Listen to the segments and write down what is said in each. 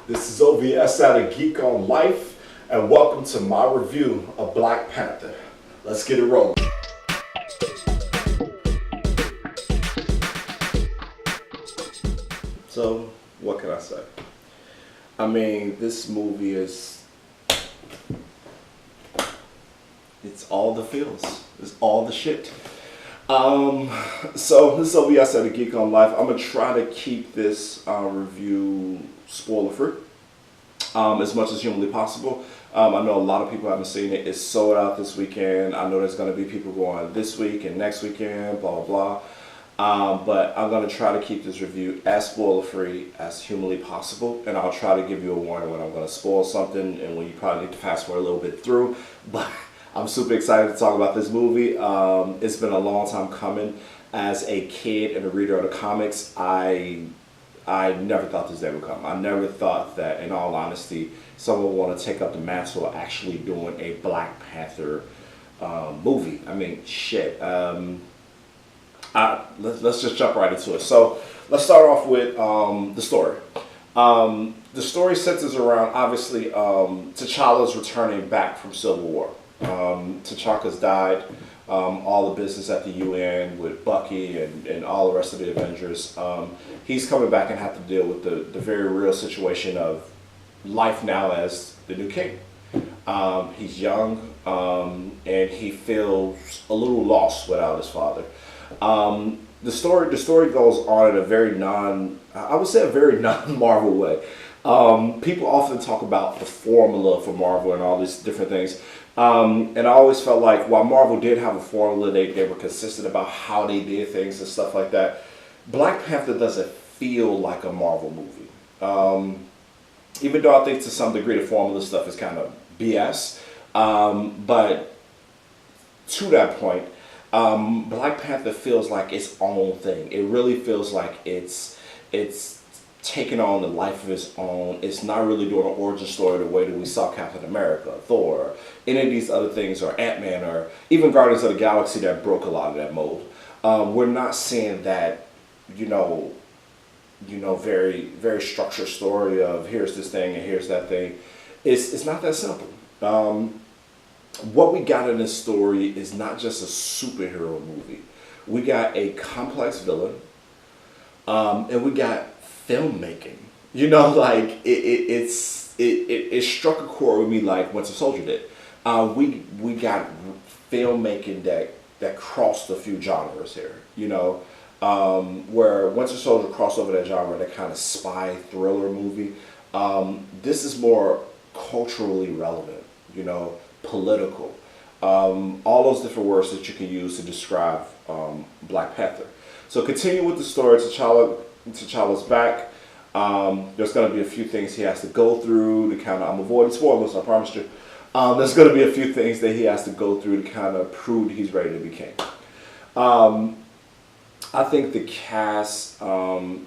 This is OVS at a Geek on Life, and welcome to my review of Black Panther. Let's get it rolling. So, what can I say? I mean, this movie is, it's all the feels. It's all the shit. So this is OVS at a Geek on Life. I'm going to try to keep this review spoiler free as much as humanly possible. I know a lot of people haven't seen it. It's sold out this weekend. I know there's going to be people going this week and next weekend, blah, blah, blah. But I'm going to try to keep this review as spoiler free as humanly possible. And I'll try to give you a warning when I'm going to spoil something and when you probably need to fast forward a little bit through. But I'm super excited to talk about this movie. It's been a long time coming. As a kid and a reader of the comics, I never thought this day would come. I never thought that, in all honesty, someone would want to take up the mantle of actually doing a Black Panther movie. I mean, shit. Let's just jump right into it. So let's start off with the story. The story centers around, obviously, T'Challa's returning back from Civil War. T'Chaka's died. All the business at the UN with Bucky and all the rest of the Avengers. He's coming back and have to deal with the very real situation of life now as the new king. He's young and he feels a little lost without his father. The story goes on in a very I would say a very non-Marvel way. People often talk about the formula for Marvel and all these different things. And I always felt like while Marvel did have a formula, they were consistent about how they did things and stuff like that. Black Panther doesn't feel like a Marvel movie. Even though I think to some degree the formula stuff is kind of BS. But to that point, Black Panther feels like its own thing. It really feels like it's taking on the life of its own. It's not really doing an origin story the way that we saw Captain America, Thor, any of these other things, or Ant-Man, or even Guardians of the Galaxy that broke a lot of that mold. We're not seeing that, very, very structured story of here's this thing and here's that thing. It's not that simple. What we got in this story is not just a superhero movie. We got a complex villain, and we got filmmaking. It struck a chord with me like Winter Soldier did. We got filmmaking that crossed a few genres here. Where Winter Soldier crossed over that genre, that kind of spy thriller movie. This is more culturally relevant. Political. All those different words that you can use to describe Black Panther. So continue with the story. T'Challa's back. There's going to be a few things he has to go through to kind of, I'm avoiding spoilers, I promise you. There's going to be a few things that he has to go through to kind of prove that he's ready to be king. I think the cast, even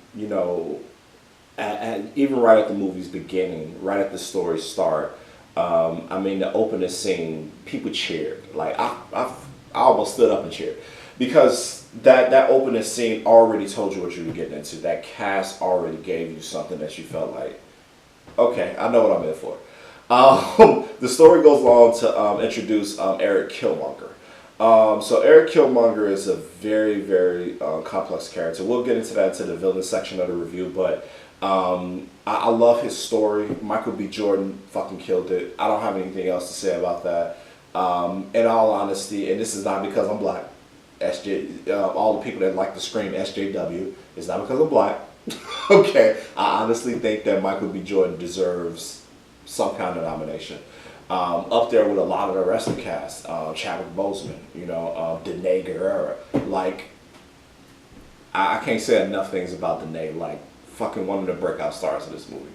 right at the movie's beginning, right at the story start, the opening scene, people cheered. Like, I almost stood up and cheered. Because that opening scene already told you what you were getting into. That cast already gave you something that you felt like, okay, I know what I'm in for. The story goes on to introduce Eric Killmonger. So Eric Killmonger is a very, very complex character. We'll get into that the villain section of the review, but I love his story. Michael B. Jordan fucking killed it. I don't have anything else to say about that. In all honesty, and this is not because I'm black. All the people that like to scream SJW, it's not because I'm black. Okay, I honestly think that Michael B. Jordan deserves some kind of nomination. Up there with a lot of the rest of the cast, Chadwick Boseman, Danae Guerrero. Like, I can't say enough things about Danae. Like, fucking one of the breakout stars of this movie.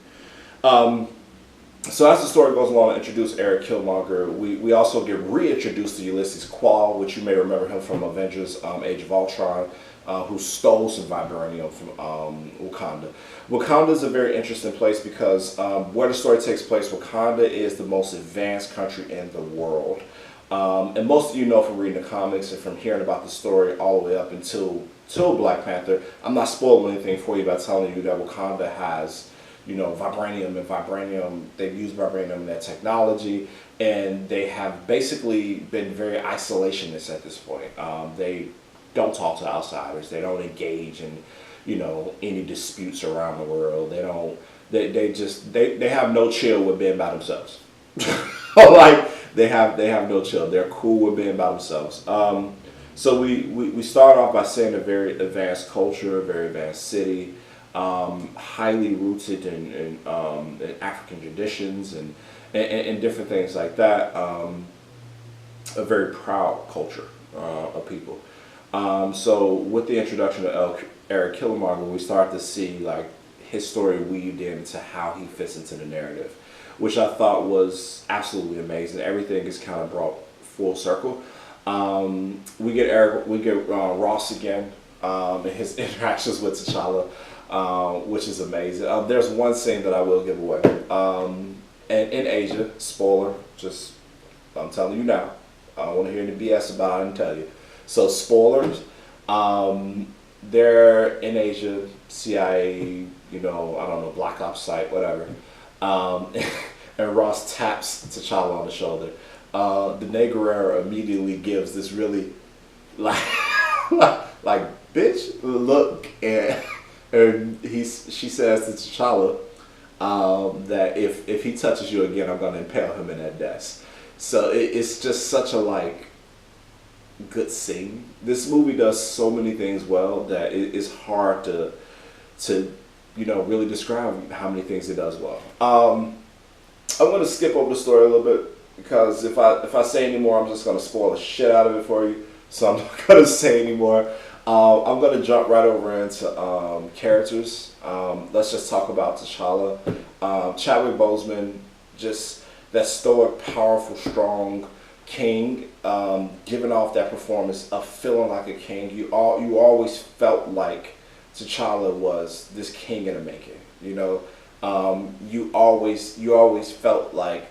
So as the story goes along, introduce Eric Killmonger. We also get reintroduced to Ulysses Klaue, which you may remember him from Avengers Age of Ultron, who stole some vibranium from Wakanda. Wakanda is a very interesting place because where the story takes place, Wakanda is the most advanced country in the world. And most of you know from reading the comics and from hearing about the story all the way up until Black Panther. I'm not spoiling anything for you by telling you that Wakanda has vibranium and vibranium. They've used vibranium in that technology, and they have basically been very isolationist at this point. They don't talk to outsiders. They don't engage in, any disputes around the world. They don't. They have no chill with being by themselves. Like they have no chill. They're cool with being by themselves. So we start off by saying a very advanced culture, a very advanced city, highly rooted in African traditions and different things like that. A very proud culture of people. So with the introduction of Eric Killmonger, we start to see like his story weaved into how he fits into the narrative, which I thought was absolutely amazing. Everything is kind of brought full circle. We get Ross again in his interactions with T'Challa, which is amazing. There's one scene that I will give away. And in Asia, spoiler, just I'm telling you now. I don't want to hear any BS about it and tell you. So spoilers. They're in Asia, CIA, I don't know, Black Ops site, whatever. And Ross taps T'Challa on the shoulder. The Negrera immediately gives this really like like bitch look, and she says to T'Challa that if he touches you again, I'm gonna impale him in that desk. So it's just such a like good scene. This movie does so many things well that it's hard to really describe how many things it does well. I'm gonna skip over the story a little bit because if I say any more, I'm just gonna spoil the shit out of it for you. So I'm not gonna say any more. I'm gonna jump right over into characters. Let's just talk about T'Challa. Chadwick Boseman, just that stoic, powerful, strong king, giving off that performance of feeling like a king. You always felt like T'Challa was this king in the making. You always felt like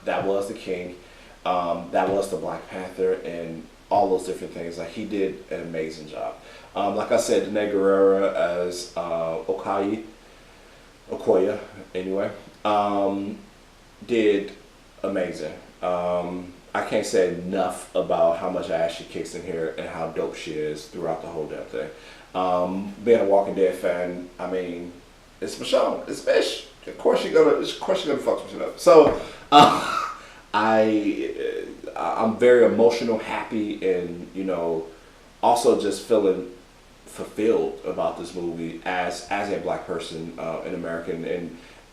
that was the king, that was the Black Panther, and all those different things. Like he did an amazing job. Like I said, Danai Gurira as Okoye, anyway, did amazing. I can't say enough about how much ass she kicks in here and how dope she is throughout the whole damn thing. Being a Walking Dead fan, I mean, it's Michonne, it's Fish. Of course you're gonna fuck some shit up. So I'm very emotional, happy, and also just feeling fulfilled about this movie as a Black person in America,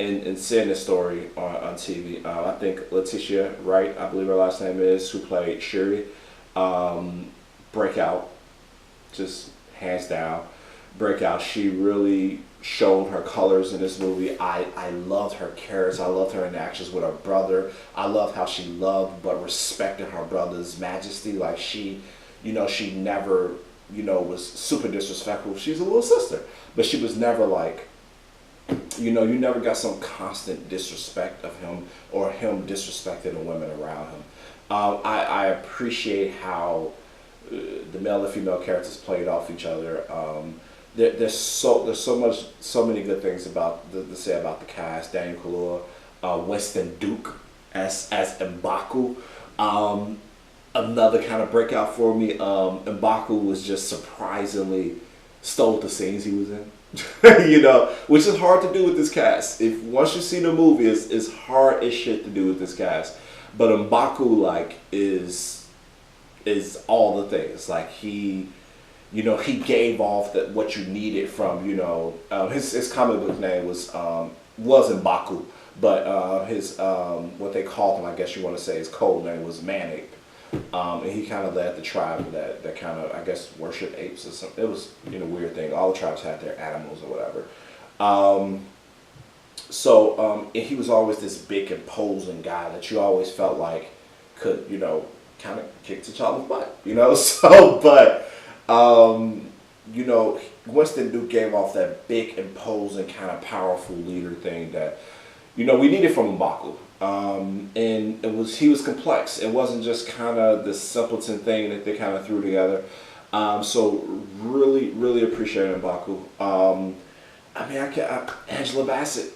and seeing this story on TV. I think Letitia Wright, I believe her last name is, who played Shuri, breakout, just hands down, breakout. She really showed her colors in this movie. I loved her character. I loved her interactions with her brother. I loved how she loved but respected her brother's majesty. Like she never, was super disrespectful. She's a little sister, but she was never like, you never got some constant disrespect of him or him disrespecting the women around him. I appreciate how the male and female characters played off each other. There's so many good things to say about the cast. Daniel Kaluuya, Winston Duke as M'Baku. Another kind of breakout for me. M'Baku was just surprisingly stole the scenes he was in. Which is hard to do with this cast. If once you see the movie, it's hard as shit to do with this cast. But M'Baku is all the things. Like he gave off what you needed from, his comic book name was M'Baku, but his what they called him, I guess you want to say, his code name was Manic. And he kind of led the tribe that kind of, I guess, worship apes or something. It was a weird thing. All the tribes had their animals or whatever. And he was always this big imposing guy that you always felt like could, kind of kick T'Challa's butt, So, but Winston Duke gave off that big, imposing, kind of powerful leader thing that, we needed from M'Baku. And he was complex. It wasn't just kind of this simpleton thing that they kind of threw together. So really, really appreciate M'Baku. Angela Bassett,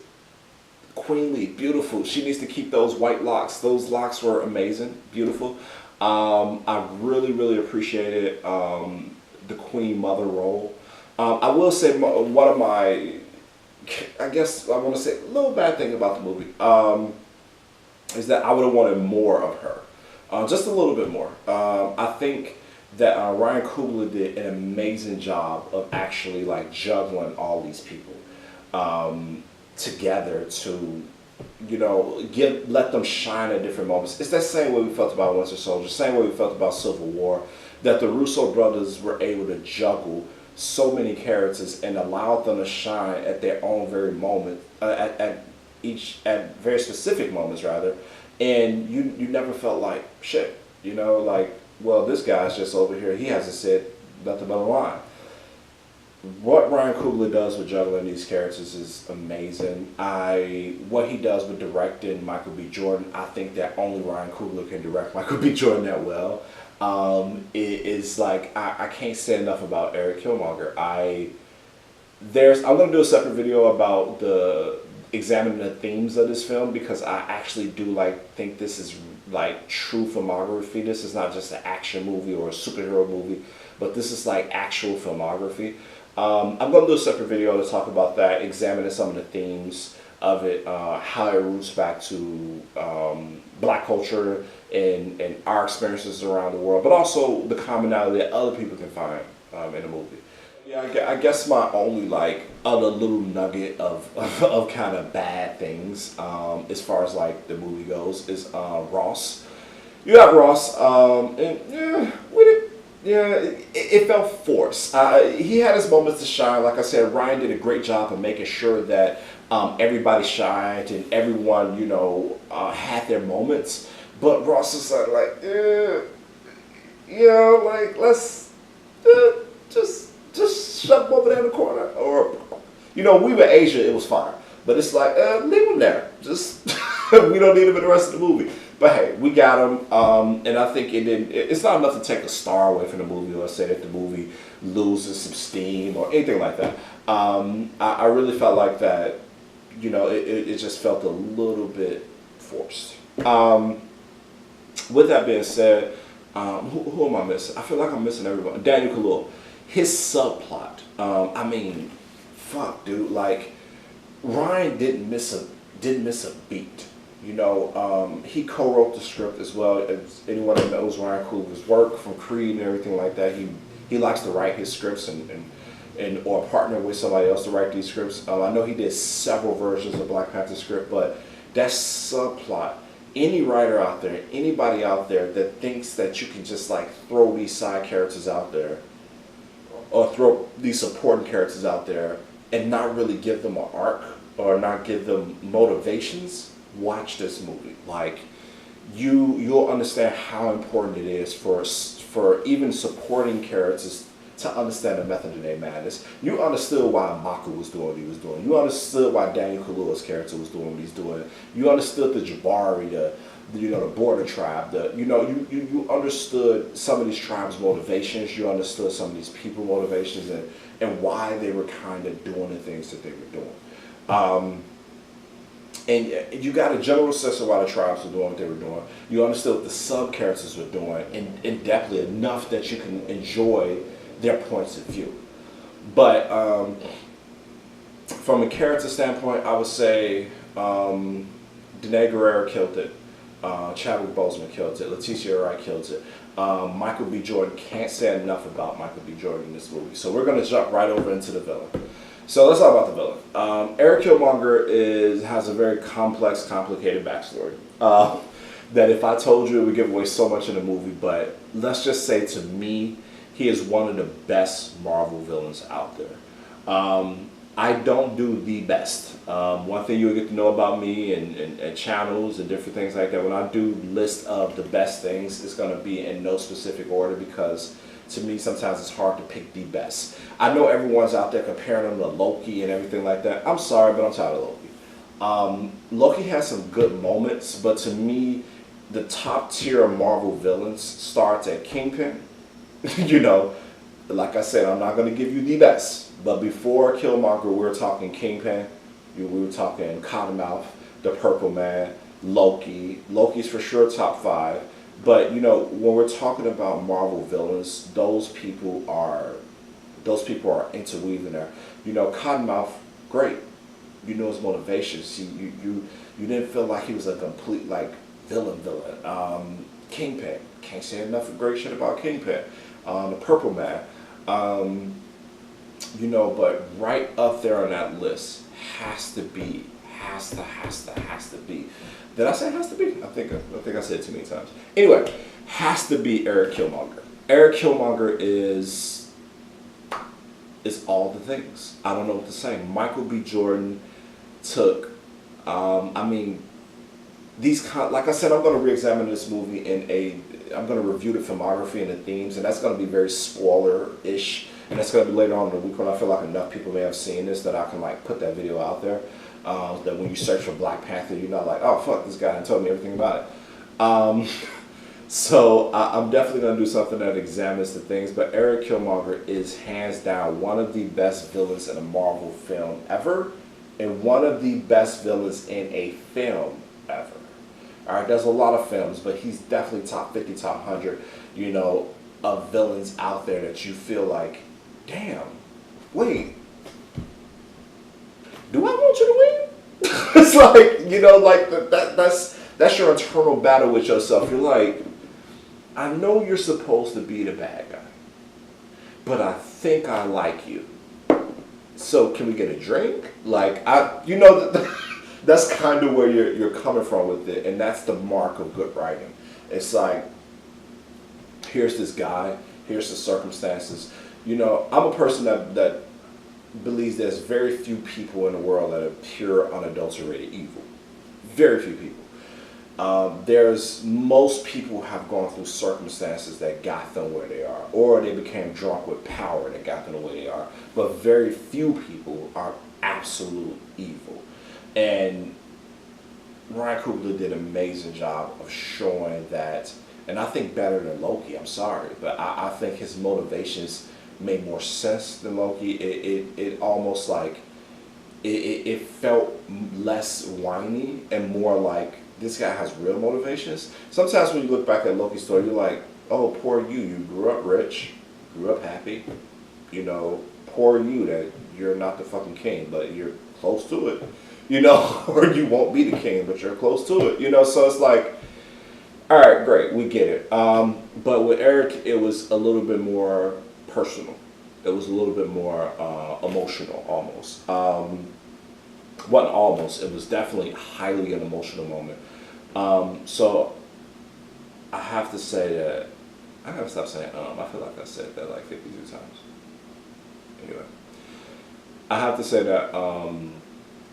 queenly, beautiful. She needs to keep those white locks. Those locks were amazing, beautiful. I really, really appreciated the Queen Mother role. I will say one of my, I guess I want to say a little bad thing about the movie is that I would have wanted more of her, just a little bit more. I think that Ryan Coogler did an amazing job of actually like juggling all these people together to, you know, let them shine at different moments. It's that same way we felt about Winter Soldier, same way we felt about Civil War, that the Russo brothers were able to juggle so many characters and allowed them to shine at their own very moment, at very specific moments rather, and you never felt like shit, you know, like, well, this guy's just over here, he hasn't said nothing but a line. What Ryan Coogler does with juggling these characters is amazing. What he does with directing Michael B. Jordan, I think that only Ryan Coogler can direct Michael B. Jordan that well. It is like I can't say enough about Eric Killmonger. I'm gonna do a separate video about examining the themes of this film, because I actually do think this is like true filmography. This is not just an action movie or a superhero movie, but this is like actual filmography. I'm going to do a separate video to talk about that, examining some of the themes of it, how it roots back to black culture and our experiences around the world, but also the commonality that other people can find in the movie. Yeah, I guess my only other little nugget of kind of bad things as far as like the movie goes is Ross. You have Ross, and yeah, it felt forced. He had his moments to shine. Like I said, Ryan did a great job of making sure that everybody shined and everyone, you know, had their moments. But Ross is let's just shove him over there in the corner. Or, you know, we were Asia, it was fine. But it's like, leave him there. Just, we don't need him in the rest of the movie. But hey, we got him, and I think it's not enough to take a star away from the movie or say that the movie loses some steam or anything like that. I really felt like that, you know, it just felt a little bit forced. With that being said, who am I missing? I feel like I'm missing everybody. Daniel Kaluuya, his subplot, I mean, fuck, dude, like, Ryan didn't miss a beat. You know, he co-wrote the script as well. As anyone that knows Ryan Coogler's work from Creed and everything like that, he likes to write his scripts and or partner with somebody else to write these scripts. I know he did several versions of Black Panther script, but that subplot, any writer out there, anybody out there that thinks that you can just like throw these side characters out there or throw these supporting characters out there and not really give them an arc or not give them motivations, watch this movie. Like, you'll understand how important it is for even supporting characters to understand the method of their madness. You understood why Mako was doing what he was doing. You understood why Daniel Kaluuya's character was doing what he's doing. You understood the Jabari, the border tribe. You understood some of these tribes' motivations. You understood some of these people motivations and why they were kind of doing the things that they were doing. And you got a general sense of why the tribes were doing what they were doing. You understood what the sub-characters were doing in depthly enough that you can enjoy their points of view. But from a character standpoint, I would say Danae Guerrero killed it. Chadwick Boseman killed it. Letitia Wright killed it. Michael B. Jordan, can't say enough about Michael B. Jordan in this movie. So we're going to jump right over into the villain. So let's talk about the villain. Eric Killmonger has a very complex, complicated backstory. That if I told you, it would give away so much in the movie. But let's just say, to me, he is one of the best Marvel villains out there. I don't do the best. One thing you'll get to know about me and channels and different things like that, when I do list of the best things, it's going to be in no specific order, because to me sometimes it's hard to pick the best. I know everyone's out there comparing them to Loki and everything like that. I'm sorry, but I'm tired of Loki. Loki has some good moments, but to me, the top tier of Marvel villains starts at Kingpin. You know, like I said, I'm not going to give you the best. But before Killmonger, we're talking Kingpin, We were talking Cottonmouth, the Purple Man, Loki. Loki's for sure top five. But when we're talking about Marvel villains, those people are interweaving there. Cottonmouth, great. You know his motivations. You didn't feel like he was a complete like villain. Kingpin, can't say enough great shit about Kingpin. The Purple Man. But right up there on that list has to be. Did I say has to be? I think I said it too many times. Anyway, has to be Eric Killmonger. Eric Killmonger is all the things. I don't know what to say. Michael B. Jordan took. Like I said, I'm going to re-examine this movie I'm going to review the filmography and the themes, and that's going to be very spoiler-ish, and that's going to be later on in the week when I feel like enough people may have seen this that I can like put that video out there. That when you search for Black Panther, you're not like, oh fuck, this guy and told me everything about it. So I'm definitely going to do something that examines the things, but Eric Killmonger is hands down one of the best villains in a Marvel film ever, and one of the best villains in a film ever. All right, there's a lot of films, but he's definitely top 50, top 100, of villains out there that you feel like, damn, wait, do I want you to win? It's like, that's your internal battle with yourself. You're like, I know you're supposed to be the bad guy, but I think I like you. So can we get a drink? Like, that's kind of where you're coming from with it, and that's the mark of good writing. It's like, here's this guy, here's the circumstances. I'm a person that believes there's very few people in the world that are pure, unadulterated evil. Very few people. Most people have gone through circumstances that got them where they are, or they became drunk with power that got them the way they are. But very few people are absolute evil. And Ryan Coogler did an amazing job of showing that, and I think better than Loki, I'm sorry, but I think his motivations made more sense than Loki. It almost like, it felt less whiny and more like, this guy has real motivations. Sometimes when you look back at Loki's story, you're like, oh, poor you. You grew up rich, grew up happy. Poor you that you're not the fucking king, but you're close to it. Or you won't be the king, but you're close to it. So it's like, all right, great, we get it. But with Eric, it was a little bit more personal. It was a little bit more emotional, almost. Wasn't almost. It was definitely highly an emotional moment. So I have to say that I gotta stop saying I feel like I said that like 52 times. Anyway, I have to say that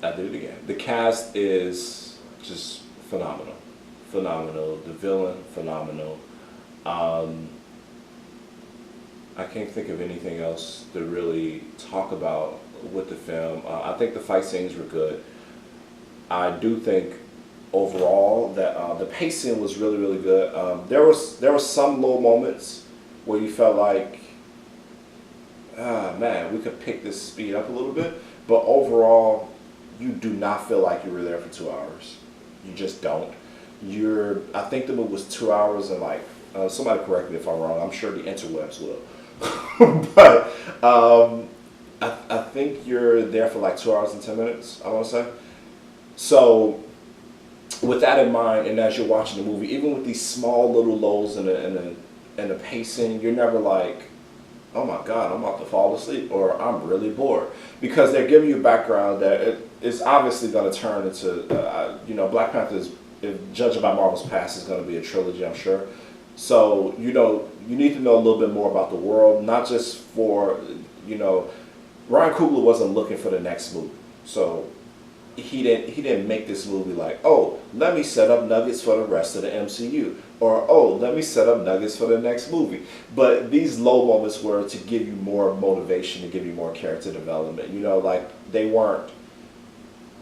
I did it again. The cast is just phenomenal. The villain, phenomenal. I can't think of anything else to really talk about with the film. I think the fight scenes were good. I do think overall that the pacing was really, really good. There were some low moments where you felt like, man, we could pick this speed up a little bit. But overall, you do not feel like you were there for 2 hours. You just don't. I think the movie was 2 hours and like, somebody correct me if I'm wrong. I'm sure the interwebs will. But I think you're there for like 2 hours and 10 minutes, I want to say. So with that in mind, and as you're watching the movie, even with these small little lows in the pacing, you're never like, oh my God, I'm about to fall asleep, or I'm really bored. Because they're giving you a background that it's obviously going to turn into, Black Panther is, if judging by Marvel's past, is going to be a trilogy, I'm sure. So, you need to know a little bit more about the world, not just for, Ryan Coogler wasn't looking for the next movie. So he didn't make this movie like, oh, let me set up nuggets for the rest of the MCU, or oh, let me set up nuggets for the next movie. But these low moments were to give you more motivation, to give you more character development. Like they weren't.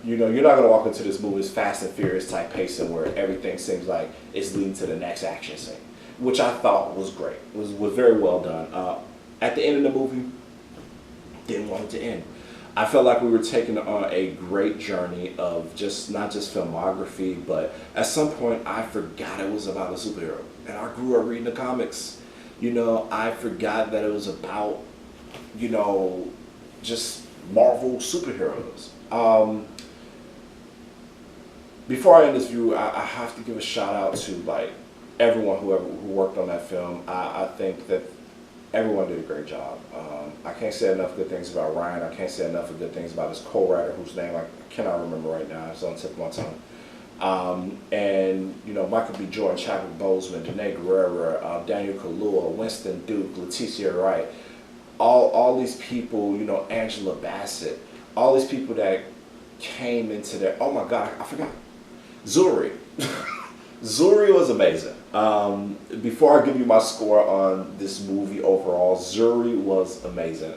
You're not going to walk into this movie as Fast and Furious type pacing where everything seems like it's leading to the next action scene, which I thought was great. It was very well done. At the end of the movie, didn't want it to end. I felt like we were taking on a great journey of just not just filmography, but at some point I forgot it was about a superhero, and I grew up reading the comics. You know, I forgot that it was about, you know, just Marvel superheroes. Before I end this view, I have to give a shout out to like everyone who worked on that film. I think that everyone did a great job. I can't say enough good things about Ryan. I can't say enough of good things about his co-writer, whose name I cannot remember right now. It's on the tip of my tongue. And you know, Michael B. Jordan, Chadwick Boseman, Danae Guerrero, Daniel Kaluuya, Winston Duke, Letitia Wright, all these people, you know, Angela Bassett, all these people that came into their, oh my God, I forgot, Zuri. Zuri was amazing. Before I give you my score on this movie overall, Zuri was amazing.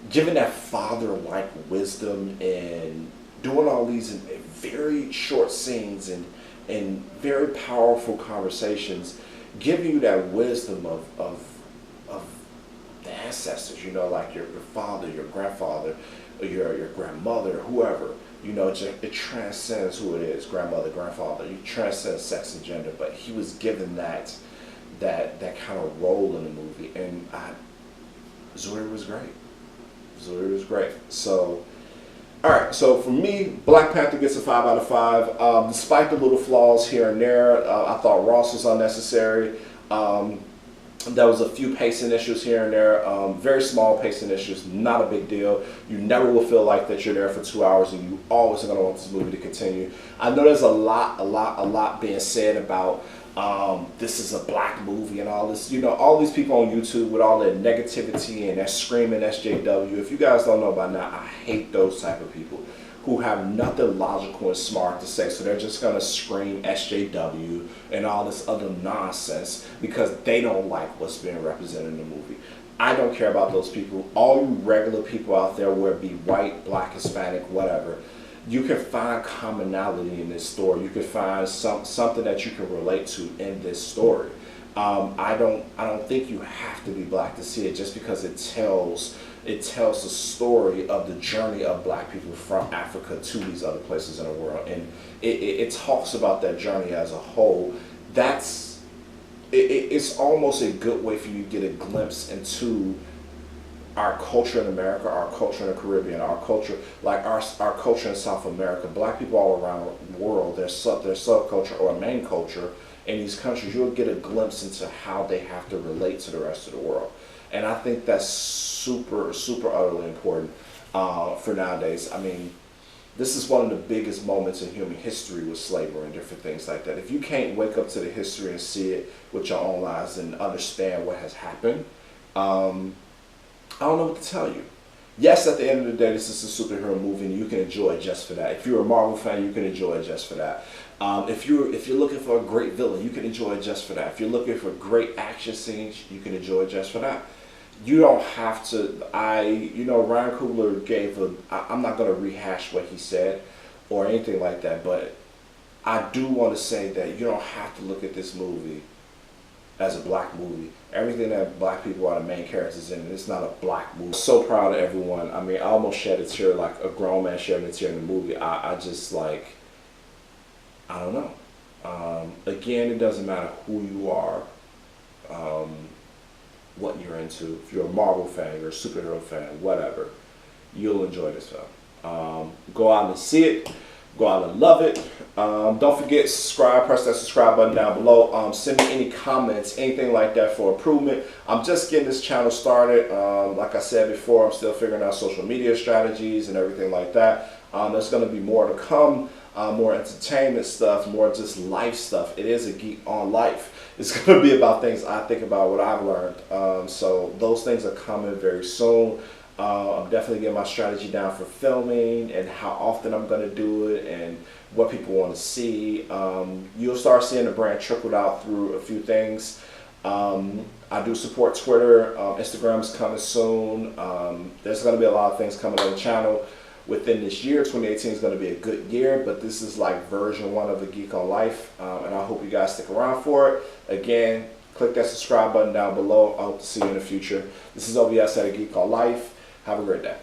Given that father-like wisdom and doing all these in very short scenes and very powerful conversations, giving you that wisdom of the ancestors, you know, like your father, your grandfather, your grandmother, whoever. You know, it transcends who it is, grandmother, grandfather. You transcend sex and gender, but he was given that kind of role in the movie, and Zuri was great. Zuri was great. So, all right. So for me, Black Panther gets a 5 out of 5. Despite the little flaws here and there, I thought Ross was unnecessary. There was a few pacing issues here and there, very small pacing issues, not a big deal. You never will feel like that you're there for 2 hours, and you always are going to want this movie to continue. I know there's a lot being said about this is a black movie and all this. You know, all these people on YouTube with all their negativity and that screaming SJW. If you guys don't know by now, I hate those type of people who have nothing logical and smart to say, so they're just gonna scream SJW and all this other nonsense because they don't like what's being represented in the movie. I don't care about those people. All you regular people out there, whether it be white, black, Hispanic, whatever, you can find commonality in this story. You can find something that you can relate to in this story. I don't think you have to be black to see it, just because it tells the story of the journey of black people from Africa to these other places in the world, and it talks about that journey as a whole. It's almost a good way for you to get a glimpse into our culture in America, our culture in the Caribbean, our culture, like our culture in South America. Black people all around the world, their subculture or main culture in these countries, you'll get a glimpse into how they have to relate to the rest of the world. And I think that's super utterly important for nowadays. I mean, this is one of the biggest moments in human history with slavery and different things like that. If you can't wake up to the history and see it with your own eyes and understand what has happened, I don't know what to tell you. Yes, at the end of the day, this is a superhero movie, and you can enjoy it just for that. If you're a Marvel fan, you can enjoy it just for that. If you're looking for a great villain, you can enjoy it just for that. If you're looking for great action scenes, you can enjoy it just for that. You don't have to. Ryan Coogler gave I'm not going to rehash what he said or anything like that, but I do want to say that you don't have to look at this movie as a black movie. Everything that black people are the main characters in, it's not a black movie. I'm so proud of everyone. I mean, I almost shed a tear, like a grown man shedding a tear in the movie. I just like, I don't know. Again, it doesn't matter who you are, what you're into. If you're a Marvel fan, you're a superhero fan, whatever, you'll enjoy this film. Go out and see it. Go out and love it. Don't forget, subscribe, press that subscribe button down below. Send me any comments, anything like that for improvement. I'm just getting this channel started. Like I said before, I'm still figuring out social media strategies and everything like that. There's going to be more to come, more entertainment stuff, more just life stuff. It is a Geek on Life. It's going to be about things I think about, what I've learned. So those things are coming very soon. I'm definitely getting my strategy down for filming and how often I'm going to do it and what people want to see. You'll start seeing the brand trickled out through a few things. I do support Twitter. Instagram is coming soon. There's going to be a lot of things coming on the channel within this year. 2018 is going to be a good year, but this is like version 1 of the Geek on Life, and I hope you guys stick around for it. Again, click that subscribe button down below. I hope to see you in the future. This is OBS at a Geek on Life. Have a great day.